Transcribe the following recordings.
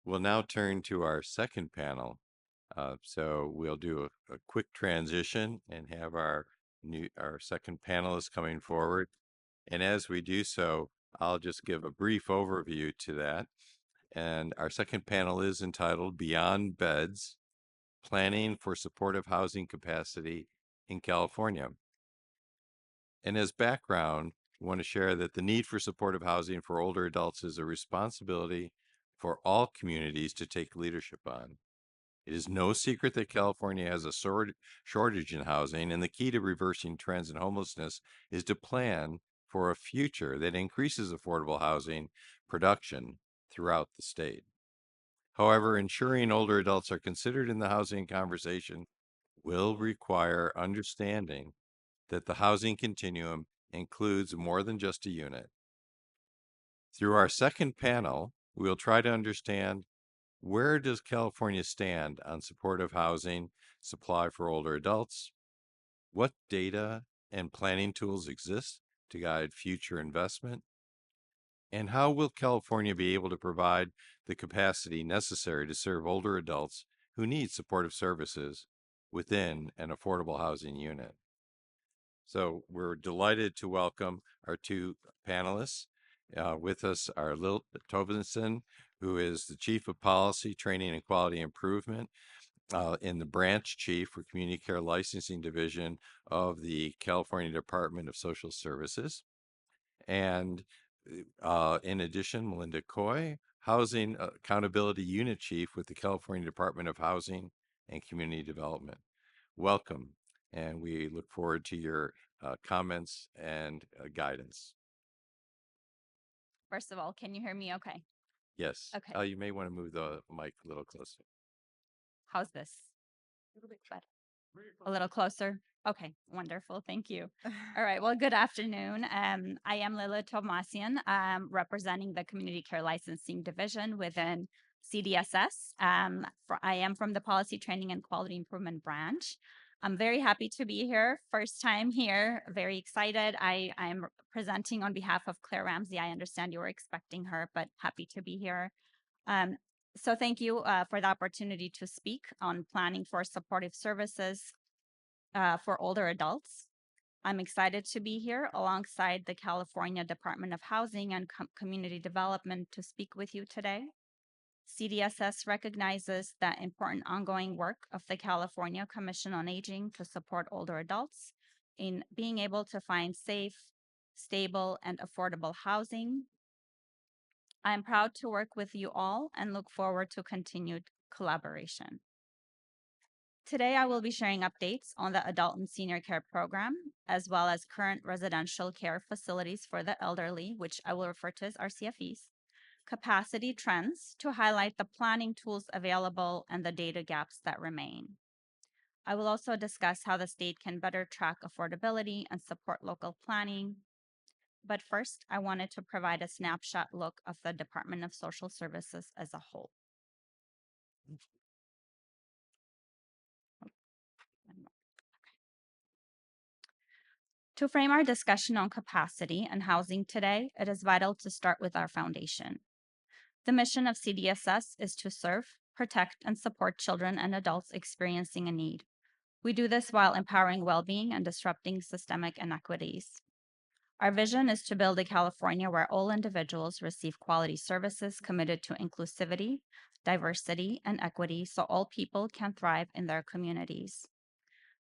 We'll now turn to our second panel. So we'll do a quick transition and have our second panelist coming forward. And as we do so, I'll just give a brief overview to that. And our second panel is entitled Beyond Beds, Planning for Supportive Housing Capacity in California. And as background, I want to share that the need for supportive housing for older adults is a responsibility for all communities to take leadership on. It is no secret that California has a shortage in housing, and the key to reversing trends in homelessness is to plan for a future that increases affordable housing production throughout the state. However, ensuring older adults are considered in the housing conversation will require understanding that the housing continuum includes more than just a unit. Through our second panel, we'll try to understand, where does California stand on supportive housing supply for older adults? What data and planning tools exist to guide future investment? And how will California be able to provide the capacity necessary to serve older adults who need supportive services within an affordable housing unit? So we're delighted to welcome our two panelists. With us are Lilit Tovmasian, who is the Chief of Policy, Training, and Quality Improvement in the Branch Chief for Community Care Licensing Division of the California Department of Social Services. And in addition, Melinda, Housing Accountability Unit Chief with the California Department of Housing and Community Development. Welcome, and we look forward to your comments and guidance. First of all, can you hear me okay? Yes. Okay. You may want to move the mic a little closer. How's this? A little bit better. A little closer? Okay, wonderful. Thank you. All right. Well, good afternoon. I am Lilit Tovmasian, representing the Community Care Licensing Division within CDSS. I am from the Policy Training and Quality Improvement Branch. I'm very happy to be here. First time here. Very excited. I'm presenting on behalf of Claire Ramsey. I understand you were expecting her, but happy to be here. So thank you for the opportunity to speak on planning for supportive services for older adults. I'm excited to be here alongside the California Department of Housing and Community Development to speak with you today. CDSS recognizes the important ongoing work of the California Commission on Aging to support older adults in being able to find safe, stable, and affordable housing. I'm proud to work with you all and look forward to continued collaboration. Today, I will be sharing updates on the Adult and Senior Care Program, as well as current residential care facilities for the elderly, which I will refer to as RCFEs, capacity trends to highlight the planning tools available and the data gaps that remain. I will also discuss how the state can better track affordability and support local planning. But first, I wanted to provide a snapshot look of the Department of Social Services as a whole. To frame our discussion on capacity and housing today, it is vital to start with our foundation. The mission of CDSS is to serve, protect, and support children and adults experiencing a need. We do this while empowering well-being and disrupting systemic inequities. Our vision is to build a California where all individuals receive quality services committed to inclusivity, diversity, and equity so all people can thrive in their communities.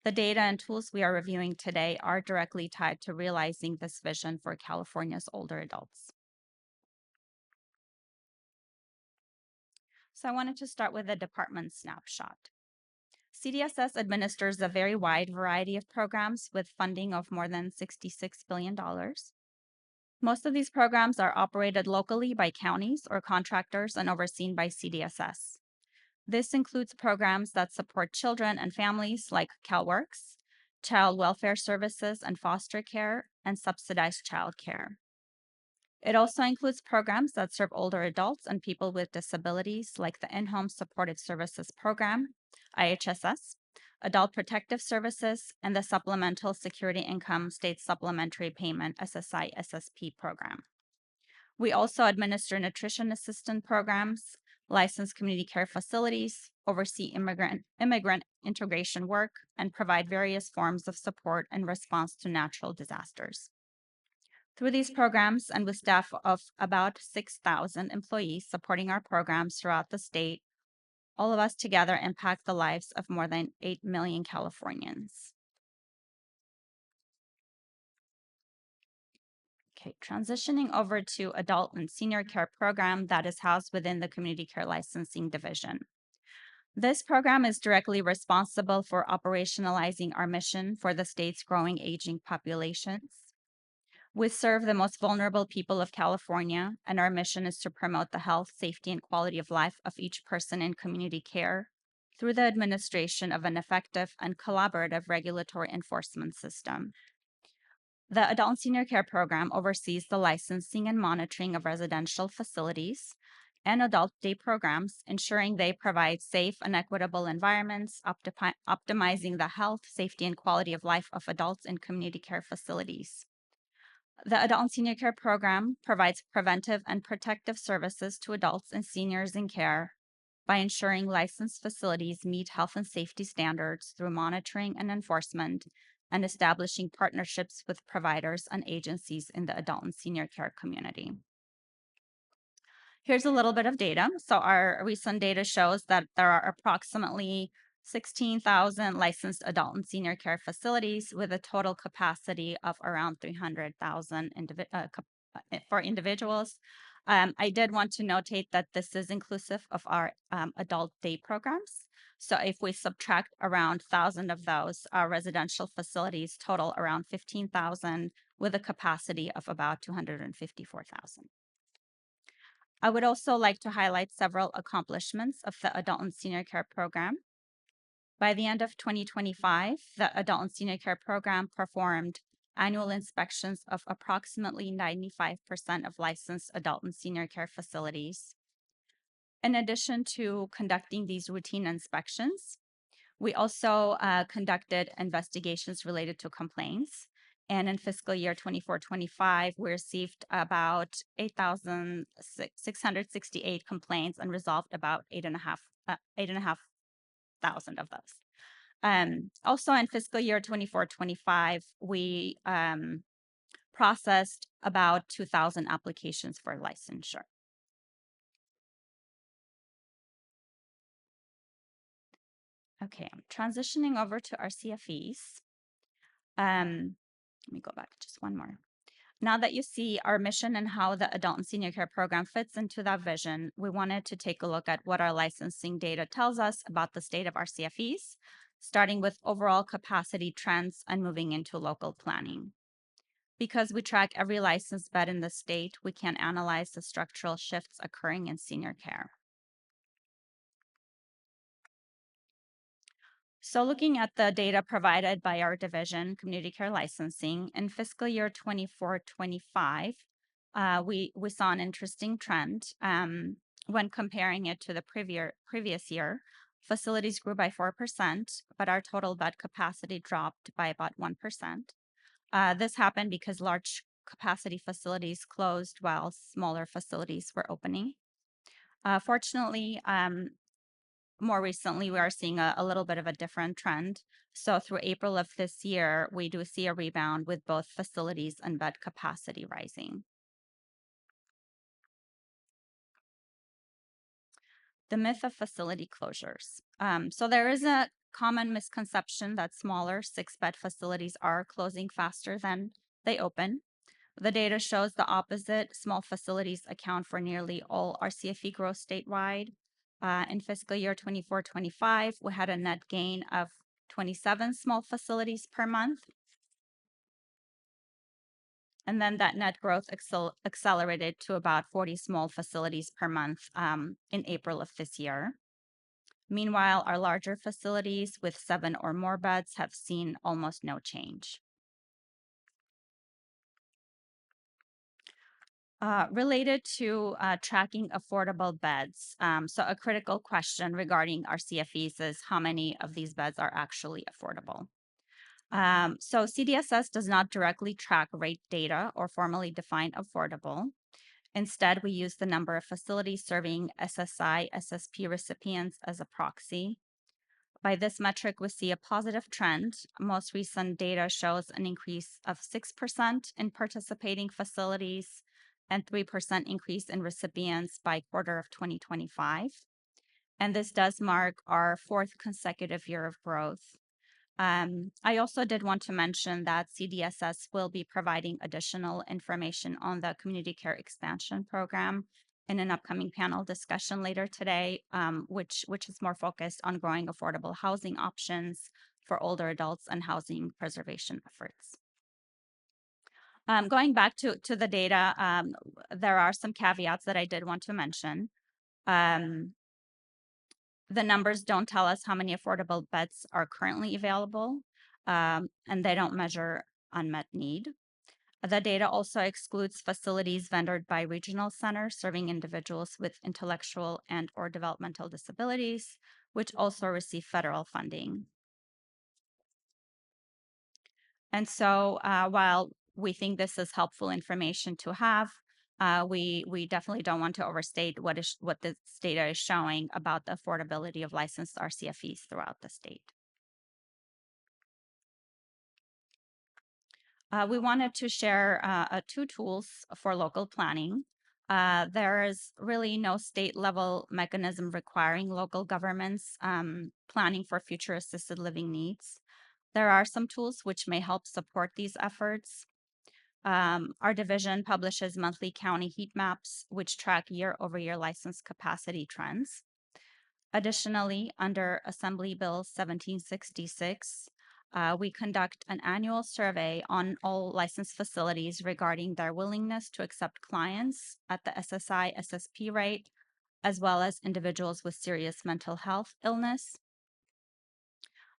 The data and tools we are reviewing today are directly tied to realizing this vision for California's older adults. So I wanted to start with a department snapshot. CDSS administers a very wide variety of programs with funding of more than $66 billion. Most of these programs are operated locally by counties or contractors and overseen by CDSS. This includes programs that support children and families like CalWorks, child welfare services and foster care, and subsidized childcare. It also includes programs that serve older adults and people with disabilities like the In-Home Supportive Services Program, IHSS, Adult Protective Services, and the Supplemental Security Income State Supplementary Payment SSI-SSP program. We also administer nutrition assistance programs, license community care facilities, oversee immigrant integration work, and provide various forms of support in response to natural disasters. Through these programs and with staff of about 6,000 employees supporting our programs throughout the state, all of us together impact the lives of more than 8 million Californians. Okay, transitioning over to adult and senior care program that is housed within the community care licensing division. This program is directly responsible for operationalizing our mission for the state's growing aging populations. We serve the most vulnerable people of California, and our mission is to promote the health, safety, and quality of life of each person in community care through the administration of an effective and collaborative regulatory enforcement system. The Adult and Senior Care Program oversees the licensing and monitoring of residential facilities and adult day programs, ensuring they provide safe and equitable environments, optimizing the health, safety, and quality of life of adults in community care facilities. The Adult and Senior Care Program provides preventive and protective services to adults and seniors in care by ensuring licensed facilities meet health and safety standards through monitoring and enforcement and establishing partnerships with providers and agencies in the adult and senior care community. Here's a little bit of data. So our recent data shows that there are approximately 16,000 licensed adult and senior care facilities with a total capacity of around 300,000 for individuals. I did want to notate that this is inclusive of our adult day programs. So if we subtract around 1,000 of those, our residential facilities total around 15,000 with a capacity of about 254,000. I would also like to highlight several accomplishments of the Adult and Senior Care Program. By the end of 2025, the Adult and Senior Care Program performed annual inspections of approximately 95% of licensed adult and senior care facilities. In addition to conducting these routine inspections, we also conducted investigations related to complaints. And in fiscal year 24-25, we received about 8,668 complaints and resolved about 8,500 of those. Also in fiscal year 24-25, we processed about 2,000 applications for licensure. Okay, I'm transitioning over to our CFEs. Let me go back just one more. Now that you see our mission and how the adult and senior care program fits into that vision, we wanted to take a look at what our licensing data tells us about the state of our CFEs, starting with overall capacity trends and moving into local planning. Because we track every licensed bed in the state, we can analyze the structural shifts occurring in senior care. So looking at the data provided by our division, Community Care Licensing, in fiscal year 24-25, we saw an interesting trend. When comparing it to the previous year, facilities grew by 4%, but our total bed capacity dropped by about 1%. This happened because large capacity facilities closed while smaller facilities were opening. Fortunately, more recently, we are seeing a little bit of a different trend. So through April of this year, we do see a rebound with both facilities and bed capacity rising. The myth of facility closures. So there is a common misconception that smaller 6-bed facilities are closing faster than they open. The data shows the opposite. Small facilities account for nearly all our CFE growth statewide. In fiscal year 24-25, we had a net gain of 27 small facilities per month. And then that net growth accelerated to about 40 small facilities per month in April of this year. Meanwhile, our larger facilities with 7 or more beds have seen almost no change. Related to tracking affordable beds. So a critical question regarding our CFEs is how many of these beds are actually affordable. So CDSS does not directly track rate data or formally define affordable. Instead, we use the number of facilities serving SSI, SSP recipients as a proxy. By this metric, we see a positive trend. Most recent data shows an increase of 6% in participating facilities and 3% increase in recipients by quarter of 2025. And this does mark our fourth consecutive year of growth. I also did want to mention that CDSS will be providing additional information on the community care expansion program in an upcoming panel discussion later today, which is more focused on growing affordable housing options for older adults and housing preservation efforts. Going back to the data, there are some caveats that I did want to mention. The numbers don't tell us how many affordable beds are currently available, and they don't measure unmet need. The data also excludes facilities vendored by regional centers serving individuals with intellectual and or developmental disabilities, which also receive federal funding. And so while we think this is helpful information to have, we definitely don't want to overstate what this data is showing about the affordability of licensed RCFEs throughout the state. We wanted to share two tools for local planning. There is really no state level mechanism requiring local governments planning for future assisted living needs. There are some tools which may help support these efforts. Our division publishes monthly county heat maps, which track year-over-year license capacity trends. Additionally, under Assembly Bill 1766, we conduct an annual survey on all licensed facilities regarding their willingness to accept clients at the SSI, SSP rate, as well as individuals with serious mental health illness.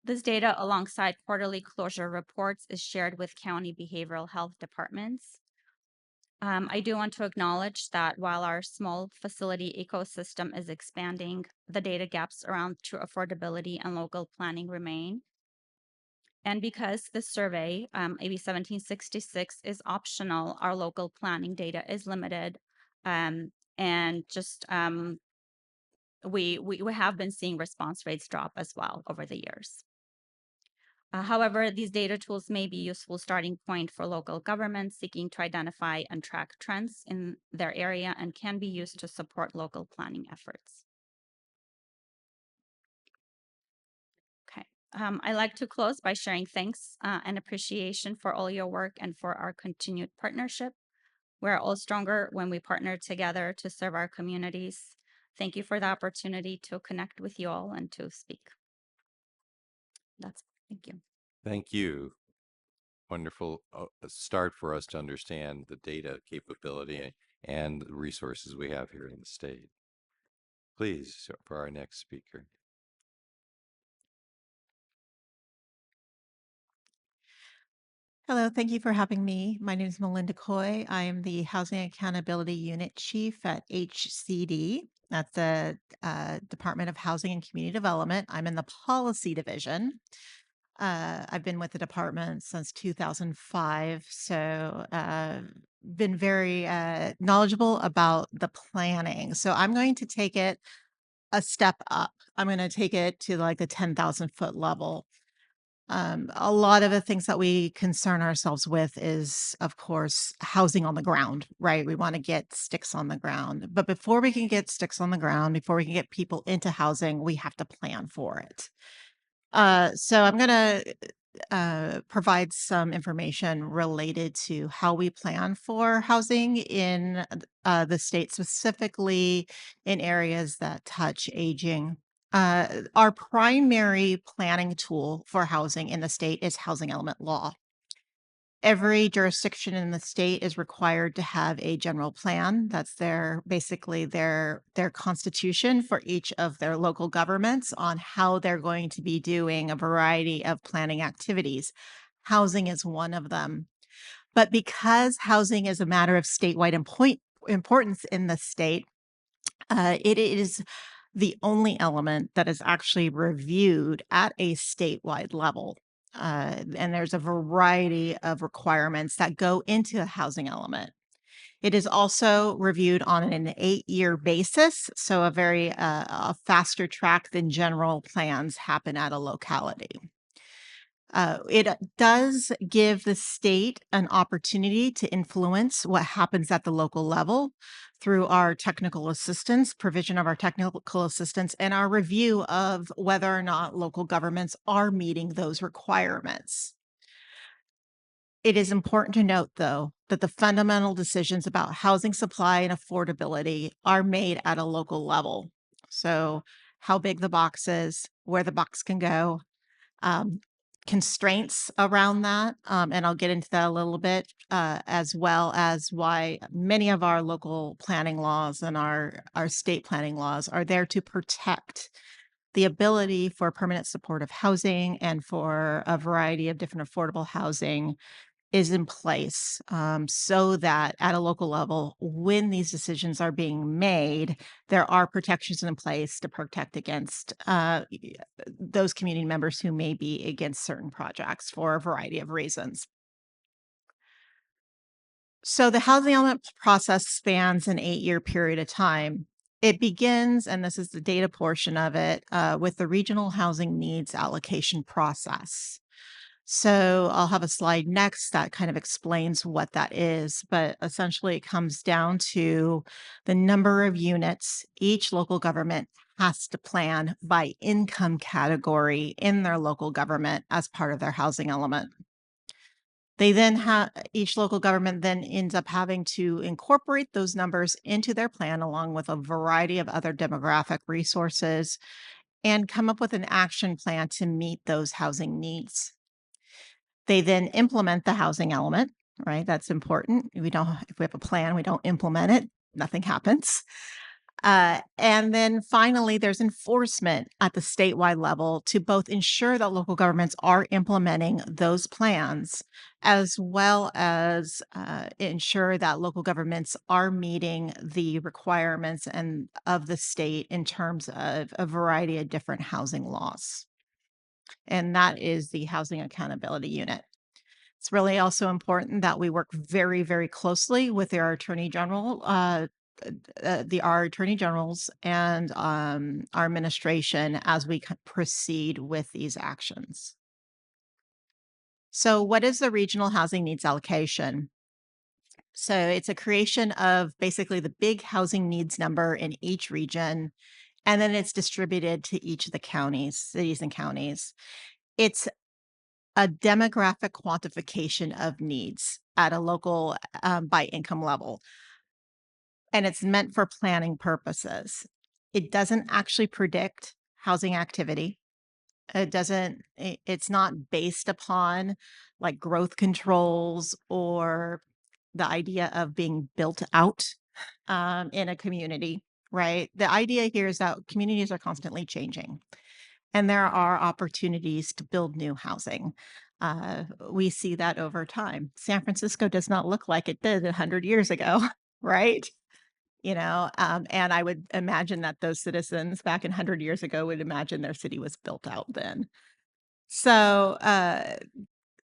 This data, alongside quarterly closure reports, is shared with county behavioral health departments. I do want to acknowledge that while our small facility ecosystem is expanding, the data gaps around true affordability and local planning remain. And because the survey, AB 1766, is optional, our local planning data is limited. And just we have been seeing response rates drop as well over the years. However, these data tools may be a useful starting point for local governments seeking to identify and track trends in their area and can be used to support local planning efforts. Okay, I like to close by sharing thanks and appreciation for all your work and for our continued partnership. We're all stronger when we partner together to serve our communities. Thank you for the opportunity to connect with you all and to speak. Thank you. Thank you. Wonderful start for us to understand the data capability and the resources we have here in the state. Please, for our next speaker. Hello, thank you for having me. My name is Melinda Coy. I am the Housing Accountability Unit Chief at HCD. That's the Department of Housing and Community Development. I'm in the Policy Division. I've been with the department since 2005, so been very knowledgeable about the planning. So I'm going to take it a step up. I'm going to take it to like the 10,000 foot level. A lot of the things that we concern ourselves with is, of course, housing on the ground, right? We want to get sticks on the ground. But before we can get sticks on the ground, before we can get people into housing, we have to plan for it. So I'm going to provide some information related to how we plan for housing in the state, specifically in areas that touch aging. Our primary planning tool for housing in the state is housing element law. Every jurisdiction in the state is required to have a general plan. That's basically their constitution for each of their local governments on how they're going to be doing a variety of planning activities. Housing is one of them. But because housing is a matter of statewide importance in the state, it is the only element that is actually reviewed at a statewide level. And there's a variety of requirements that go into a housing element. It is also reviewed on an 8-year basis, so a faster track than general plans happen at a locality. It does give the state an opportunity to influence what happens at the local level through our technical assistance, provision of our technical assistance, and our review of whether or not local governments are meeting those requirements. It is important to note, though, that the fundamental decisions about housing supply and affordability are made at a local level. So, how big the box is, where the box can go, um, constraints around that, and I'll get into that a little bit, as well as why many of our local planning laws and our state planning laws are there to protect the ability for permanent supportive housing and for a variety of different affordable housing is in place, so that at a local level, when these decisions are being made, there are protections in place to protect against those community members who may be against certain projects for a variety of reasons. So the housing element process spans an 8-year period of time. It begins, and this is the data portion of it, with the regional housing needs allocation process. So I'll have a slide next that kind of explains what that is, but essentially it comes down to the number of units each local government has to plan by income category in their local government as part of their housing element. They then have each local government then ends up having to incorporate those numbers into their plan along with a variety of other demographic resources and come up with an action plan to meet those housing needs. They then implement the housing element, right? That's important. If we have a plan, we don't implement it, nothing happens. And then finally, there's enforcement at the statewide level to both ensure that local governments are implementing those plans, as well as ensure that local governments are meeting the requirements and of the state in terms of a variety of different housing laws. And that is the Housing Accountability Unit. It's really also important that we work very, very closely with our attorney general, our attorney generals and our administration as we proceed with these actions. So, what is the regional housing needs allocation? So, it's a creation of basically the big housing needs number in each region, and then it's distributed to each of the counties, cities, and counties. It's a demographic quantification of needs at a local, by income level, and it's meant for planning purposes. It doesn't actually predict housing activity. It's not based upon, like, growth controls or the idea of being built out, in a community, right? The idea here is that communities are constantly changing and there are opportunities to build new housing. We see that over time. San Francisco does not look like it did 100 years ago, right? And I would imagine that those citizens back in 100 years ago would imagine their city was built out then. So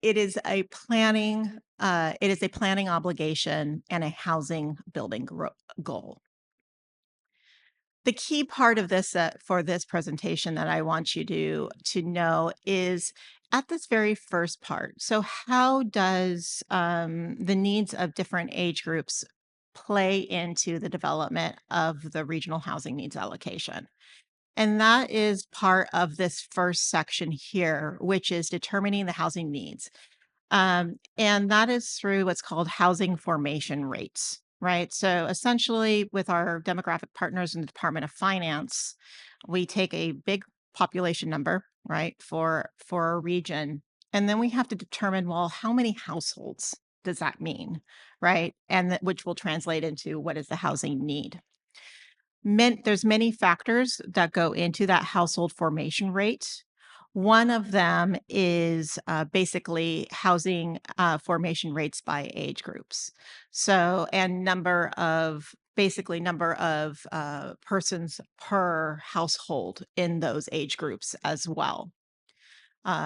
it is a planning obligation and a housing building goal. The key part of this, for this presentation that I want you to know is at this very first part. So how does, the needs of different age groups play into the development of the regional housing needs allocation? And that is part of this first section here, which is determining the housing needs. And that is through what's called housing formation rates, right? So essentially, with our demographic partners in the Department of Finance, we take a big population number, right, for a region, and then we have to determine, well, how many households does that mean, right? And which will translate into what is the housing need. There's many factors that go into that household formation rate. One of them is basically housing formation rates by age groups. So, and number of persons per household in those age groups as well.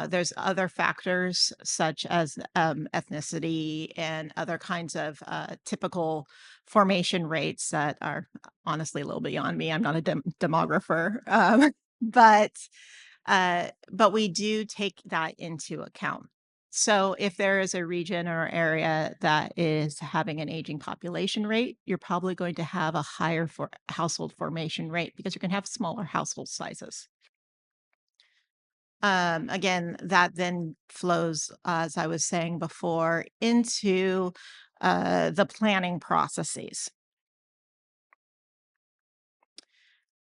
There's other factors such as ethnicity and other kinds of typical formation rates that are honestly a little beyond me. I'm not a demographer, but but we do take that into account. So if there is a region or area that is having an aging population rate, you're probably going to have a higher for household formation rate because you're going to have smaller household sizes. Again, that then flows, as I was saying before, into the planning processes.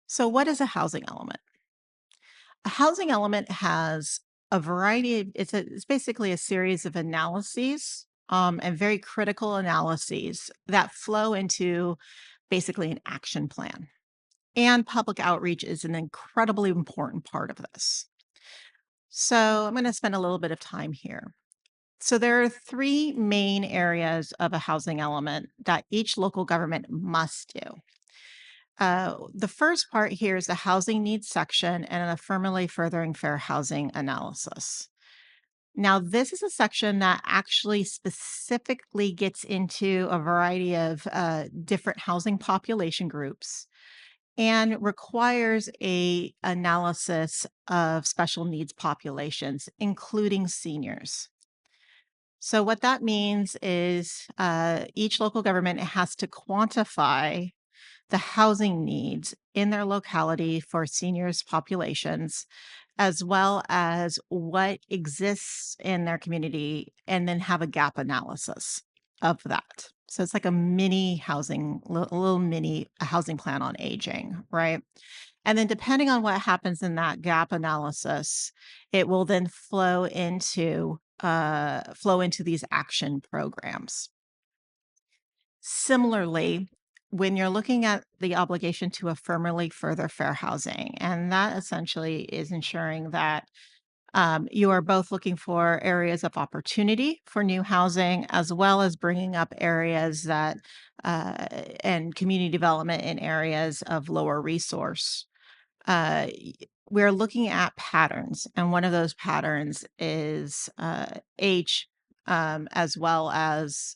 So, what is a housing element? A housing element has a variety of, it's basically a series of analyses and very critical analyses that flow into basically an action plan. And public outreach is an incredibly important part of this. So, I'm going to spend a little bit of time here. So there are three main areas of a housing element that each local government must do. The first part here is the housing needs section and an affirmatively furthering fair housing analysis. Now, this is a section that actually specifically gets into a variety of different housing population groups and requires a analysis of special needs populations, including seniors. So what that means is each local government has to quantify the housing needs in their locality for seniors populations, as well as what exists in their community, and then have a gap analysis of that. So it's like a mini housing, a little mini housing plan on aging, right? And then depending on what happens in that gap analysis, it will then flow into these action programs. Similarly, when you're looking at the obligation to affirmatively further fair housing, and that essentially is ensuring that you are both looking for areas of opportunity for new housing, as well as bringing up areas that and community development in areas of lower resource. uh, y- we're looking at patterns, and one of those patterns is age, as well as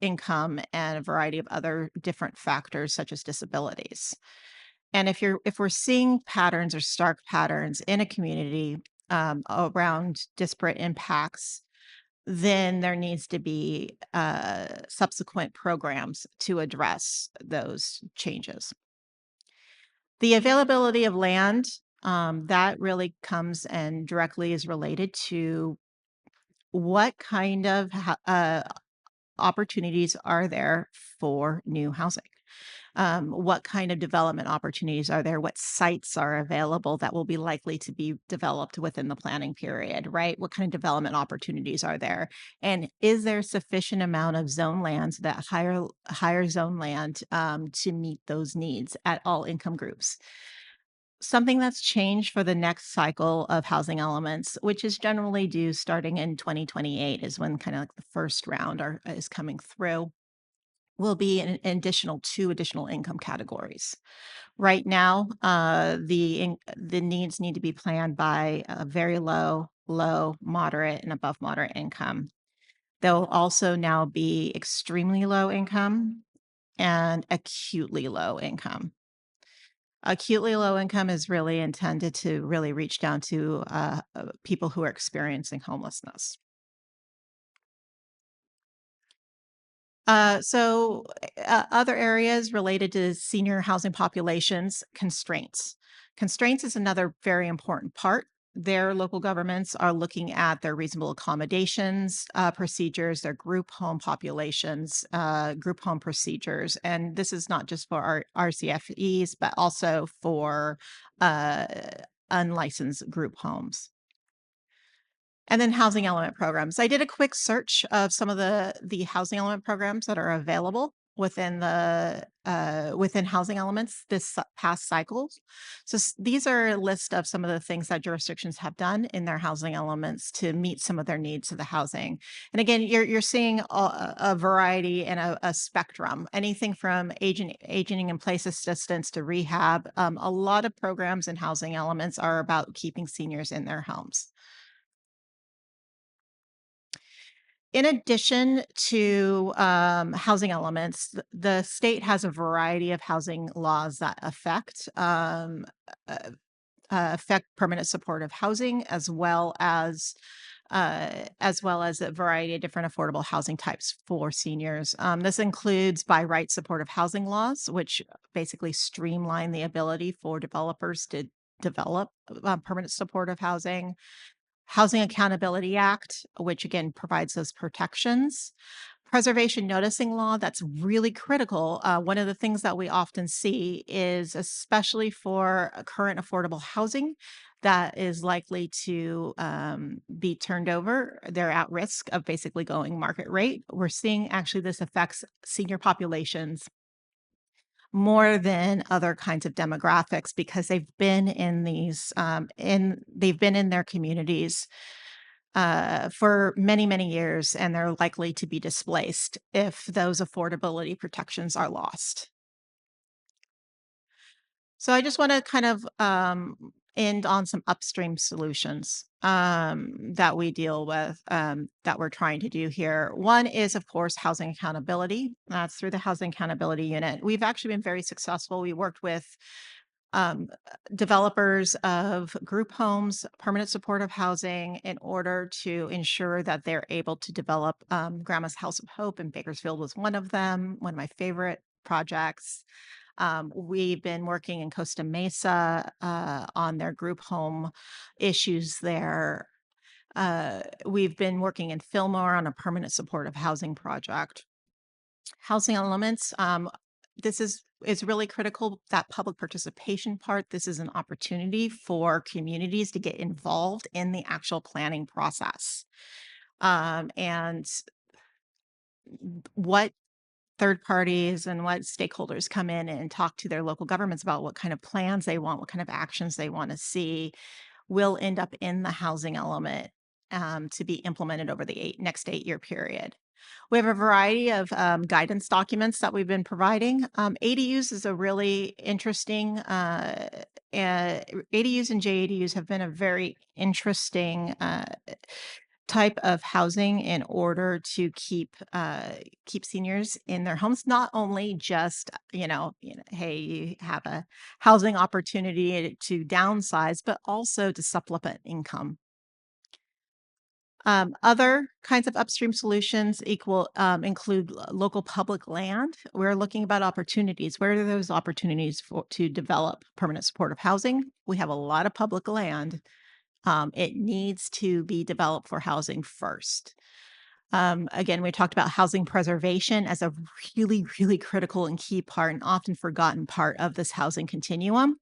income and a variety of other different factors such as disabilities. And if we're seeing patterns or stark patterns in a community around disparate impacts, then there needs to be subsequent programs to address those changes. The availability of land, that really comes and directly is related to what kind of opportunities are there for new housing? What kind of development opportunities are there? What sites are available that will be likely to be developed within the planning period, right? What kind of development opportunities are there? And is there sufficient amount of zone lands, that higher zone land, to meet those needs at all income groups? Something that's changed for the next cycle of housing elements, which is generally due starting in 2028, is when kind of like the first round is coming through, will be an additional two additional income categories. Right now, the needs need to be planned by very low, low, moderate, and above moderate income. There'll also now be extremely low income and acutely low income. Acutely low income is really intended to really reach down to people who are experiencing homelessness. Other areas related to senior housing populations, constraints. Constraints is another very important part. Their local governments are looking at their reasonable accommodations procedures, their group home populations, group home procedures. And this is not just for our RCFEs, but also for uh, unlicensed group homes. And then housing element programs. I did a quick search of some of the housing element programs that are available within housing elements past cycles. So these are a list of some of the things that jurisdictions have done in their housing elements to meet some of their needs of the housing. And again, you're seeing a variety and a spectrum, anything from aging in place assistance to rehab. A lot of programs in housing elements are about keeping seniors in their homes. In addition to housing elements, the state has a variety of housing laws that uh, affect permanent supportive housing as well as a variety of different affordable housing types for seniors. This includes by right supportive housing laws, which basically streamline the ability for developers to develop permanent supportive housing. Housing Accountability Act, which again provides those protections. Preservation noticing law, that's really critical. One of the things that we often see is, especially for current affordable housing that is likely to be turned over, they're at risk of basically going market rate. We're seeing actually this affects senior populations more than other kinds of demographics because they've been in they've been in their communities for many, many years, and they're likely to be displaced if those affordability protections are lost. So I just want to kind of end on some upstream solutions that we deal with, that we're trying to do here. One is, of course, housing accountability. That's through the Housing Accountability Unit. We've actually been very successful. We worked with um, developers of group homes, permanent supportive housing, in order to ensure that they're able to develop. Grandma's House of Hope in Bakersfield was one of them, one of my favorite projects. We've been working in Costa Mesa on their group home issues there. We've been working in Fillmore on a permanent supportive housing project. Housing elements, this is really critical, that public participation part. This is an opportunity for communities to get involved in the actual planning process. And what third parties and what stakeholders come in and talk to their local governments about what kind of plans they want, what kind of actions they want to see, will end up in the housing element to be implemented over the next 8-year period. We have a variety of guidance documents that we've been providing. ADUs is a really interesting, ADUs and JADUs have been a very interesting type of housing in order to keep seniors in their homes. Not only just hey, you have a housing opportunity to downsize, but also to supplement income. Other kinds of upstream solutions include local public land. We're looking about opportunities. Where are those opportunities to develop permanent supportive housing? We have a lot of public land. It needs to be developed for housing first. Again, we talked about housing preservation as a really, really critical and key part and often forgotten part of this housing continuum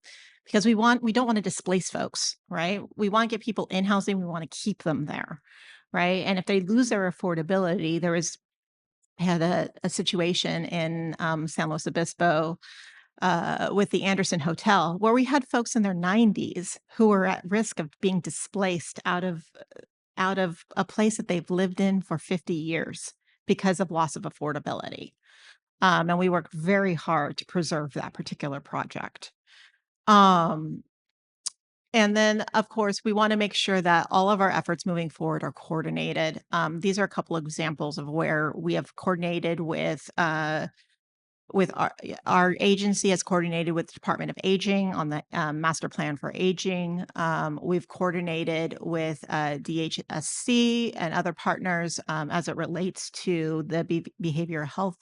because we don't want to displace folks, right? We want to get people in housing, we want to keep them there, right? And if they lose their affordability, I had a situation in San Luis Obispo with the Anderson Hotel where we had folks in their 90s who were at risk of being displaced out of a place that they've lived in for 50 years because of loss of affordability. And we worked very hard to preserve that particular project. Um, and then, of course, we want to make sure that all of our efforts moving forward are coordinated. These are a couple of examples of where we have coordinated with our agency has coordinated with the Department of Aging on the master plan for aging. We've coordinated with DHSC and other partners as it relates to the behavioral health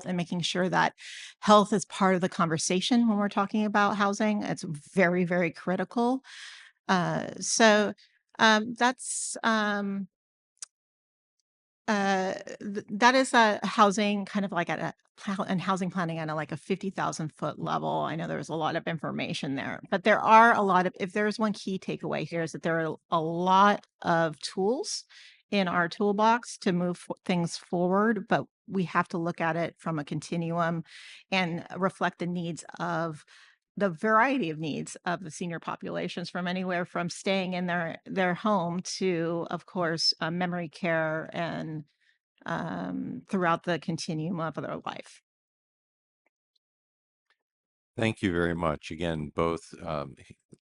and making sure that health is part of the conversation when we're talking about housing. It's very, very critical. That's that is a housing kind of like at a and housing planning at like a 50,000-foot level. I know there's a lot of information there, but there are a lot of, if there's one key takeaway here is that there are a lot of tools in our toolbox to move things forward, but we have to look at it from a continuum and reflect the variety of needs of the senior populations, from anywhere from staying in their home to, of course, memory care and throughout the continuum of their life. Thank you very much. Again, both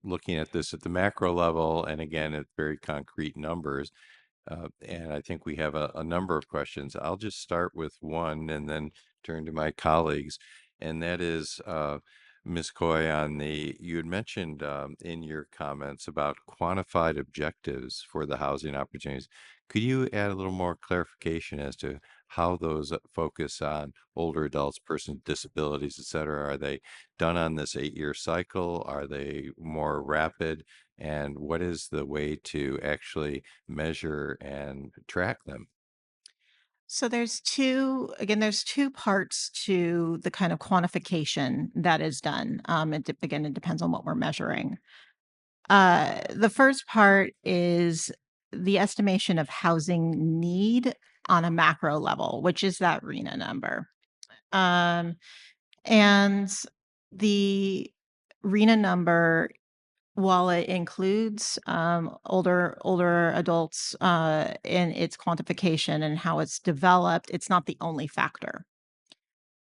looking at this at the macro level and again at very concrete numbers. And I think we have a number of questions. I'll just start with one and then turn to my colleagues. And that is, Ms. Coy, you had mentioned in your comments about quantified objectives for the housing opportunities. Could you add a little more clarification as to how those focus on older adults, persons with disabilities, et cetera? Are they done on this 8-year cycle? Are they more rapid? And what is the way to actually measure and track them? So there's two parts to the kind of quantification that is done. Again, it depends on what we're measuring. The first part is the estimation of housing need on a macro level, which is that RENA number. Um, and the RENA number, while it includes older adults in its quantification and how it's developed, it's not the only factor.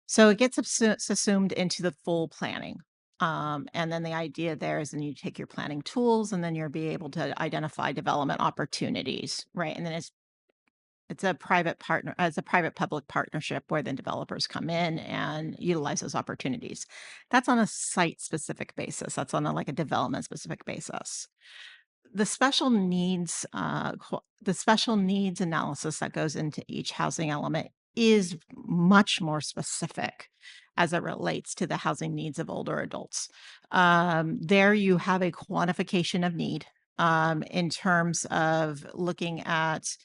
So it gets assumed into the full planning. And then the idea there is then you take your planning tools and then you'll be able to identify development opportunities, right? And then it's a private partner as a private public partnership where then developers come in and utilize those opportunities. That's on a site specific basis. That's on like a development specific basis. The special needs analysis that goes into each housing element is much more specific as it relates to the housing needs of older adults. There you have a quantification of need in terms of looking at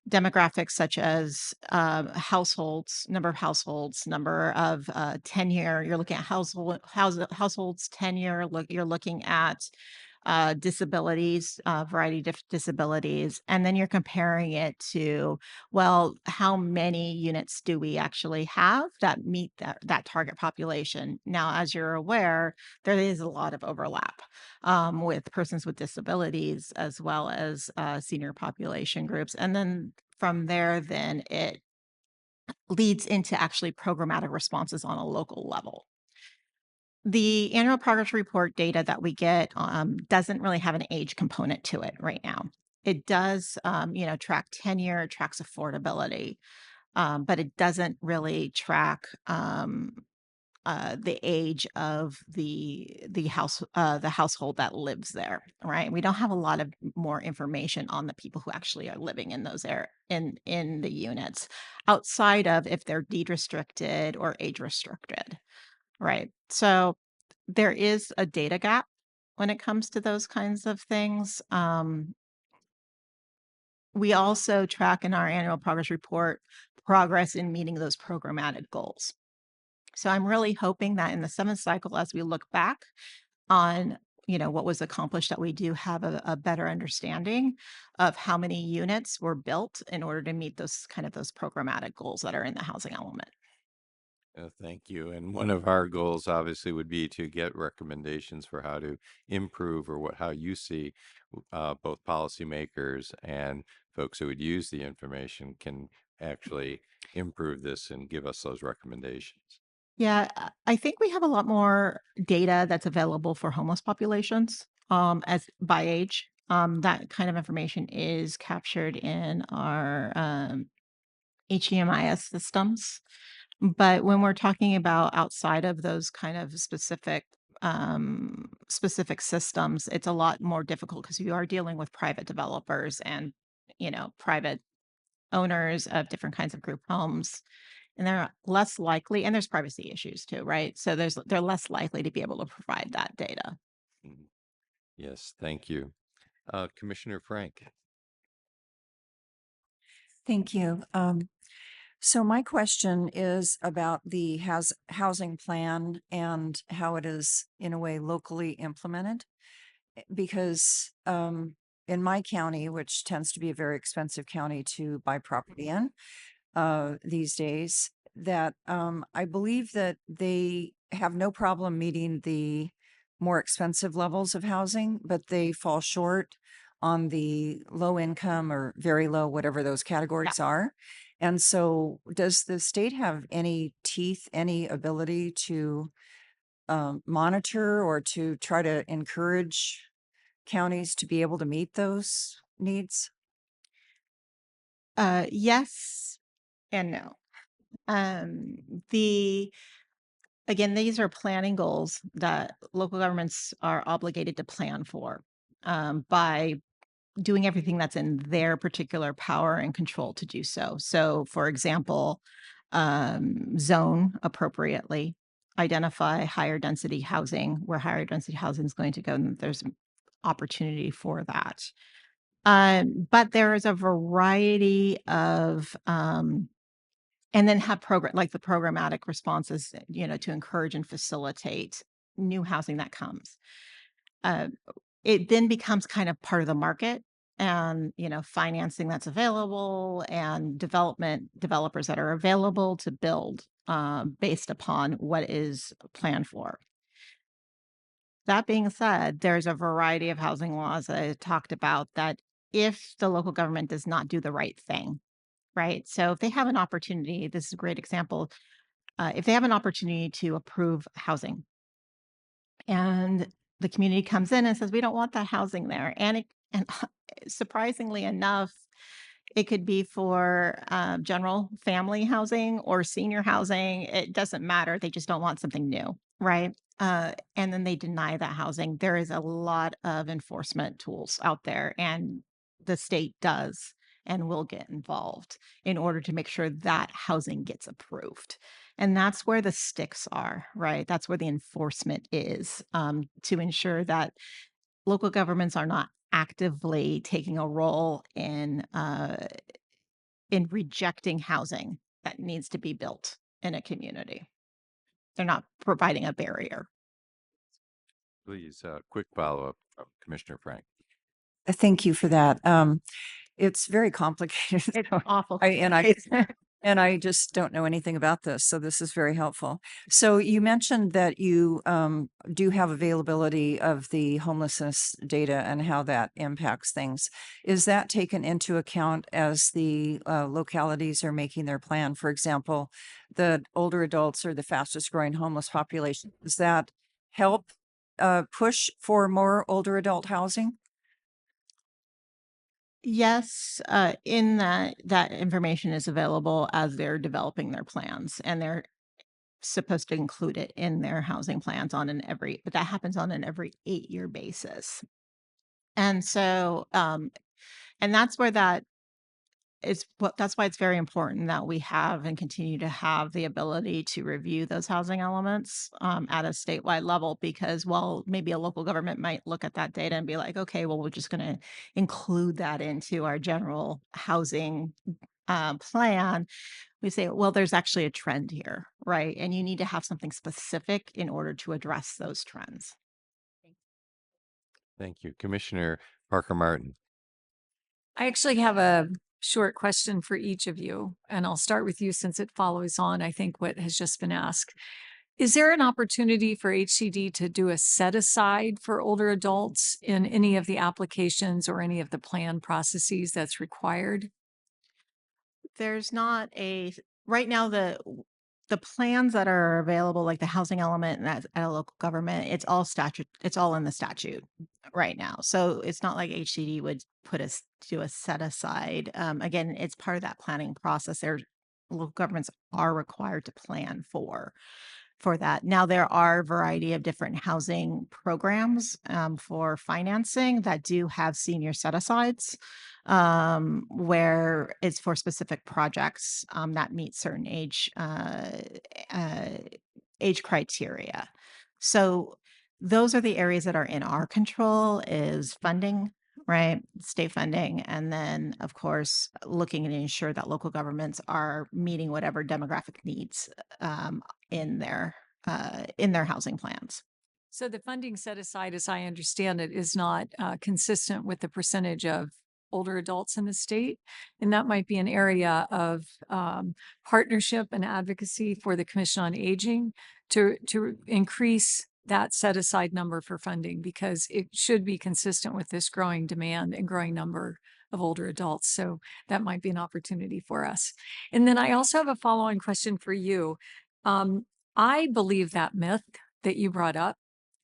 demographics such as households, number of households, number of tenure. You're looking at households tenure. You're looking at disabilities, variety of disabilities, and then you're comparing it to, well, how many units do we actually have that meet that target population? Now, as you're aware, there is a lot of overlap with persons with disabilities as well as senior population groups, and then from there, then it leads into actually programmatic responses on a local level. The annual progress report data that we get, doesn't really have an age component to it right now. It does, track tenure, it tracks affordability, but it doesn't really track, the age of the household that lives there, right? We don't have a lot of more information on the people who actually are living in those in the units, outside of if they're deed restricted or age restricted. Right. So there is a data gap when it comes to those kinds of things. We also track in our annual progress report progress in meeting those programmatic goals. So I'm really hoping that in the seventh cycle, as we look back on what was accomplished, that we do have a better understanding of how many units were built in order to meet those programmatic goals that are in the housing element. Thank you. And one of our goals obviously would be to get recommendations for how to improve or how you see both policymakers and folks who would use the information can actually improve this and give us those recommendations. Yeah, I think we have a lot more data that's available for homeless populations, as by age. That kind of information is captured in our HEMIS systems. But when we're talking about outside of those kind of specific systems, it's a lot more difficult because you are dealing with private developers and private owners of different kinds of group homes, and they're less likely, and there's privacy issues too, right? So they're less likely to be able to provide that data. Mhm. Yes, thank you. Commissioner Frank. Thank you. So my question is about the housing plan and how it is in a way locally implemented. Because in my county, which tends to be a very expensive county to buy property in these days, that I believe that they have no problem meeting the more expensive levels of housing, but they fall short on the low income or very low, whatever those categories are. And so, does the state have any teeth, any ability to monitor or to try to encourage counties to be able to meet those needs? Yes and no. Um, the Again, these are planning goals that local governments are obligated to plan for by doing everything that's in their particular power and control to do so. So, for example, zone appropriately, identify higher density housing where higher density housing is going to go, and there's opportunity for that. But there is a variety of and then have program like the programmatic responses, to encourage and facilitate new housing that comes. Uh, it then becomes kind of part of the market and, financing that's available and developers that are available to build based upon what is planned for. That being said, there's a variety of housing laws that I talked about that if the local government does not do the right thing, right? So if they have an opportunity, this is a great example. If they have an opportunity to approve housing and the community comes in and says, we don't want that housing there. And surprisingly enough, it could be for general family housing or senior housing. It doesn't matter. They just don't want something new, right? And then they deny that housing. There is a lot of enforcement tools out there, and the state does and will get involved in order to make sure that housing gets approved. And that's where the sticks are, right? That's where the enforcement is to ensure that local governments are not actively taking a role in rejecting housing that needs to be built in a community. They're not providing a barrier. Please, quick follow-up from Commissioner Frank. Thank you for that. It's very complicated. It's so awful. I and I just don't know anything about this, so this is very helpful. So you mentioned that you do have availability of the homelessness data and how that impacts things. Is that taken into account as the localities are making their plan? For example, the older adults are the fastest growing homeless population. Does that help push for more older adult housing? Yes, in that information is available as they're developing their plans, and they're supposed to include it in their housing plans but that happens on an every 8-year basis. And so, and that's why it's very important that we have and continue to have the ability to review those housing elements at a statewide level, because while maybe a local government might look at that data and be like, okay, well, we're just going to include that into our general housing plan, we say, well, there's actually a trend here, right? And you need to have something specific in order to address those trends. Thank you. Commissioner Parker Martin. I actually have a short question for each of you, and I'll start with you since it follows on, I think, what has just been asked. Is there an opportunity for HCD to do a set aside for older adults in any of the applications or any of the plan processes that's required? There's not a right now the plans that are available, like the housing element and at a local government, it's all in the statute right now. So it's not like HCD would do a set aside. Again, it's part of that planning process. Local governments are required to plan for that. Now, there are a variety of different housing programs for financing that do have senior set asides where it's for specific projects that meet certain uh, age criteria. So those are the areas that are in our control is funding, right? State funding. And then, of course, looking to ensure that local governments are meeting whatever demographic needs um, in their housing plans. So the funding set aside, as I understand it, is not consistent with the percentage of older adults in the state. And that might be an area of partnership and advocacy for the Commission on Aging to increase that set aside number for funding, because it should be consistent with this growing demand and growing number of older adults. So that might be an opportunity for us. And then I also have a follow-on question for you. I believe that myth that you brought up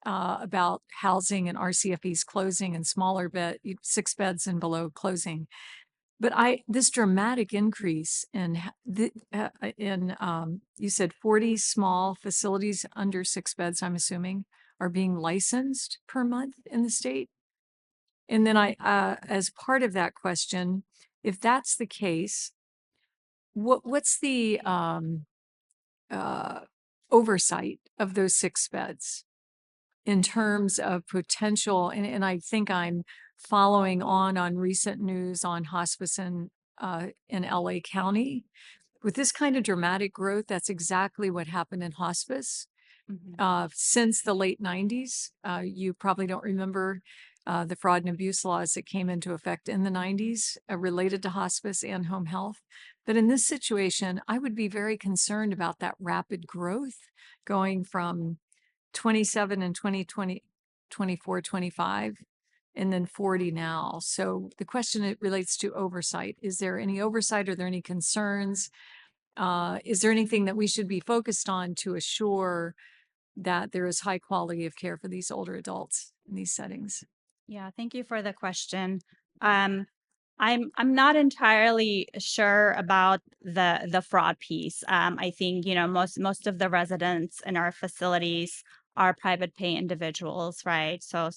about housing and RCFEs closing and smaller 6 beds and below closing. But this dramatic increase in, you said 40 small facilities under 6 beds, I'm assuming, are being licensed per month in the state. And then as part of that question, if that's the case, what's the uh, oversight of those 6 beds in terms of potential? And I think I'm following on recent news on hospice in LA County. With this kind of dramatic growth, that's exactly what happened in hospice since the late 90s. You probably don't remember the fraud and abuse laws that came into effect in the 90s related to hospice and home health. But in this situation, I would be very concerned about that rapid growth going from 27 in 2020, 24, 25, and then 40 now. So the question, it relates to oversight. Is there any oversight? Are there any concerns? Is there anything that we should be focused on to assure that there is high quality of care for these older adults in these settings? Yeah, thank you for the question. Um, I'm not entirely sure about the fraud piece. I think, you know, most of the residents in our facilities are private pay individuals, right? So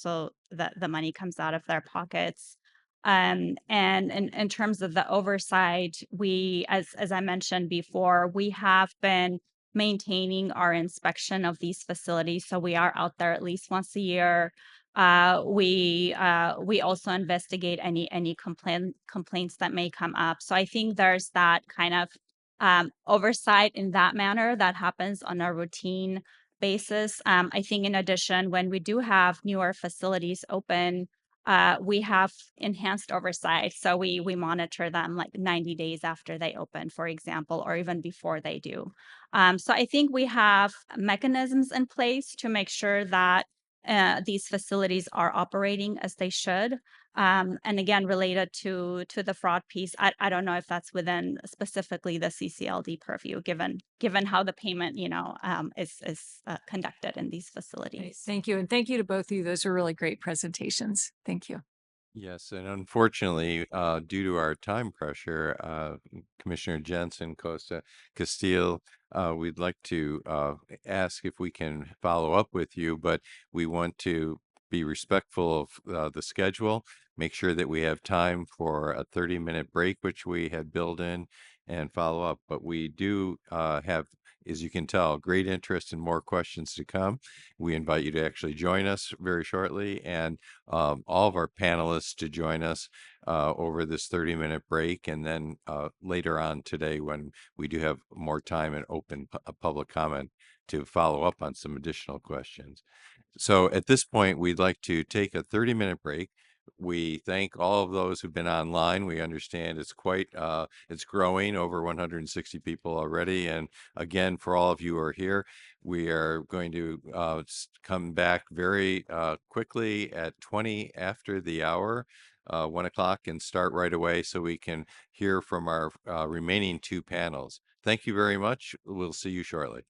the money comes out of their pockets. And in terms of the oversight, we, as I mentioned before, we have been maintaining our inspection of these facilities. So we are out there at least once a year. We also investigate any complaints that may come up. So I think there's that kind of oversight in that manner that happens on a routine basis. I think in addition, when we do have newer facilities open, we have enhanced oversight. So we monitor them like 90 days after they open, for example, or even before they do. So I think we have mechanisms in place to make sure that these facilities are operating as they should. And again, related to the fraud piece, I don't know if that's within specifically the CCLD purview, given how the payment, you know, is conducted in these Great. facilities. Thank you. And thank you to both of you. Those are really great presentations. Thank you. Yes, and unfortunately, due to our time pressure, Commissioner Jensen, Costa Castile, we'd like to ask if we can follow up with you, but we want to be respectful of the schedule, make sure that we have time for a 30-minute break, which we had built in, and follow up. But we do have, as you can tell, great interest and more questions to come. We invite you to actually join us very shortly, and all of our panelists to join us over this 30-minute break, and then later on today when we do have more time and open public comment to follow up on some additional questions. So at this point, we'd like to take a 30-minute break. We thank all of those who've been online. We understand it's quite, it's growing, over 160 people already. And again, for all of you who are here, we are going to come back very quickly at 20 after the hour, 1 o'clock, and start right away so we can hear from our remaining 2 panels. Thank you very much. We'll see you shortly.